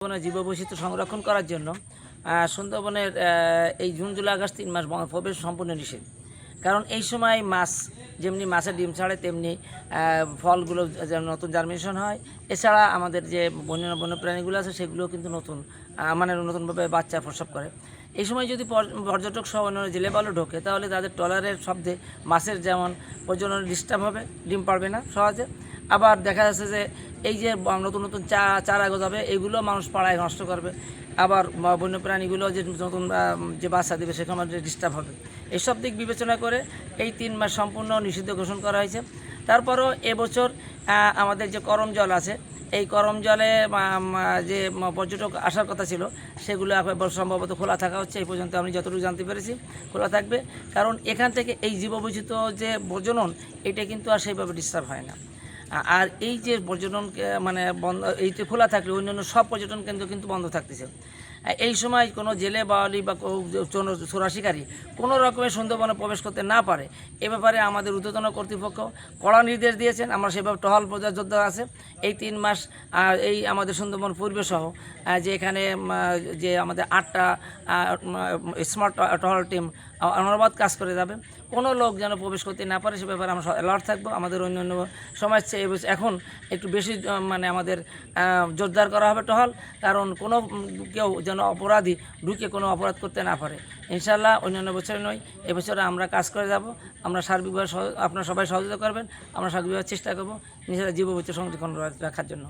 সুন্দরবনের জীববৈচিত্র্য সংরক্ষণ করার জন্য সুন্দরবনের এই জুন জুলাই আগস্ট 3 মাস প্রবেশ সম্পূর্ণ নিষেধ। কারণ এই সময় মাছ যেমনি মাছের ডিম ছাড়ে তেমনি ফলগুলো নতুন জার্মিনেশন হয়। এছাড়া আমাদের যে বন্যপ্রাণীগুলো আছে সেগুলোও কিন্তু নতুনভাবে বাচ্চা প্রসব করে। এই সময় যদি পর্যটক সহ অন্য জেলেবালু ঢোকে তাহলে তাদের ট্রলারের শব্দে মাছের যেমন প্রজনন ডিস্টার্ব হবে, ডিম পারবে না সহজে। আবার দেখা যাচ্ছে যে এই যে নতুন নতুন চারা গজাবে এগুলো মানুষ পাড়ায় নষ্ট করবে। আবার বন্যপ্রাণীগুলো যে নতুন যে বাচ্চা দেবে সেখানে ডিস্টার্ব হবে। এইসব দিক বিবেচনা করে এই 3 মাস সম্পূর্ণ নিষিদ্ধ ঘোষণা করা হয়েছে। তারপরও এবছর আমাদের যে করম জল আছে এই করম জলে যে পর্যটক আসার কথা ছিল সেগুলো সম্ভবত খোলা থাকা হচ্ছে। এই পর্যন্ত আমি যতটুকু জানতে পেরেছি খোলা থাকবে, কারণ এখান থেকে এই জীববৈচিত্র্য যে প্রজনন এটা কিন্তু আর সেইভাবে ডিস্টার্ব হয় না। আর এই যে পর্যটন বন্ধ, এইটা খোলা থাকলে অন্যান্য সব পর্যটন কেন্দ্র কিন্তু বন্ধ থাকতেছে। এই সময় কোনো জেলে বাওয়ালি বা চোরা শিকারী কোনো রকমের সুন্দরবনে প্রবেশ করতে না পারে এ ব্যাপারে আমাদের ঊর্ধ্বতন কর্তৃপক্ষ কড়া নির্দেশ দিয়েছেন। আমরা সেভাবে টহল যোদ্ধা আছে এই 3 মাস এই আমাদের সুন্দরবন পরিবেশ সহ যে এখানে যে আমাদের 8টা স্মার্ট টহল টিম অনবরত কাজ করে যাবে। কোনো লোক যেন প্রবেশ করতে না পারে সে ব্যাপারে আমরা অ্যালার্ট থাকবো। আমাদের অন্যান্য সময় এখন একটু বেশি আমাদের জোরদার করা হবে টহল, কারণ কোনো কেউ যেন অপরাধী ঢুকে কোনো অপরাধ করতে না পারে। ইনশাআল্লাহ অন্যান্য বছরে নয়, এবছরে আমরা কাজ করে যাব। আমরা সার্বিকভাবে আপনারা সবাই সহযোগিতা করবেন। আমরা সার্বিকভাবে চেষ্টা করবো নিজেরা জীববৈচিত্র্য সংরক্ষণ রাখার জন্য।